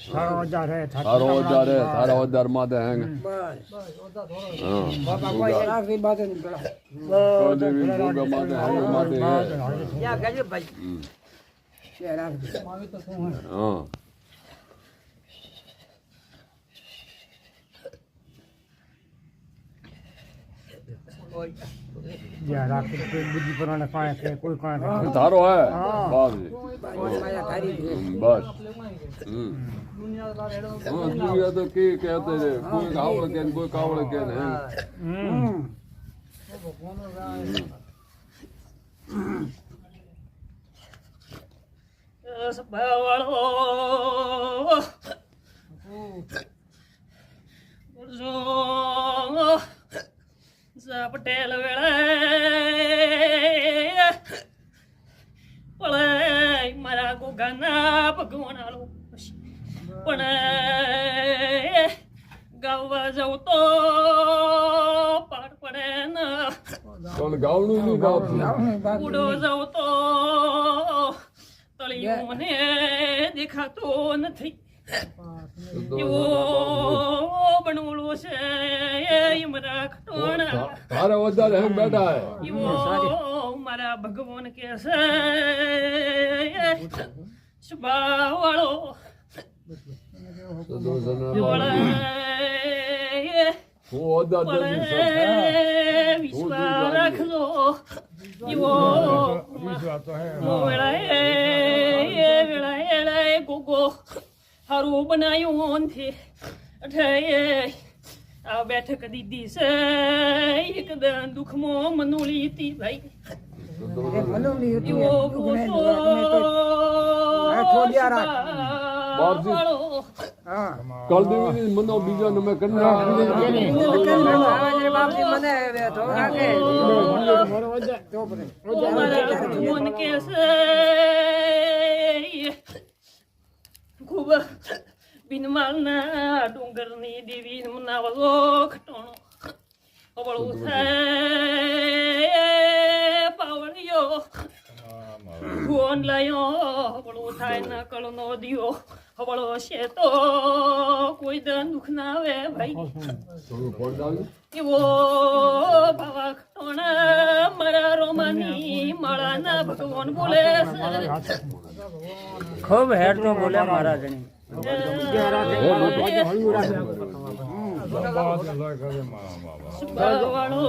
સારો હજાર હે સારો હજાર હે સારા હજાર માં દે હેંગ બાપા કોઈ રાખી બાદ નહીં પેલા દેવી ભોગા માં દે હેંગ માં દે યા ગજે ભાઈ છે રાખી માવી તો શું હા યા રાખી કોઈ બુદ્ધિ પરવાને કાય કે કોઈ કાય તારો હે બાપ માયા તારી બસ दुनिया तो के कहते रे कोई कावड़ के कोई कावड़ के हैं સભાવાળો પટેલ વેળે પળે મારા ગોગાના ભગવાનાળો પણ ગાવા જાઉં તો પાડ પડે ને કોણ ગાવણું નહીં ગાવતું ઉડો જાઉં તો તળિયું મને દેખાતો નથી એવો બનવડો છે મારા ખટોણા તારે વધારે એમ બેઠા હે એવો મારા ભગવાન કે છે સ્વભાવવાળો વિશ્વાસ રાખજો એવો વેળાએ ગોગો હારું બનાયું નથી આ બેઠક દીધી છે એકદમ દુઃખમાં મનોળી હતી ભાઈ એવો ગોતો કલ દેવી મનો બીજો નમે કન્ના મન કે ખૂબ બિનમાલના ડુંગરની દેવી મનાવલો ખટોણો અવળું થાય પાવળિયો ફોન લાયો હવળો થાય ન કળનો દિયો હવળો છે તો કોઈ દુઃખ ના આવે ભાઈ એવો બાવા ખટોણા મારા રોમાની માળાના ભગવાન બોલે છે ખૂબ હેડ તો બોલે મહારાજ વાળો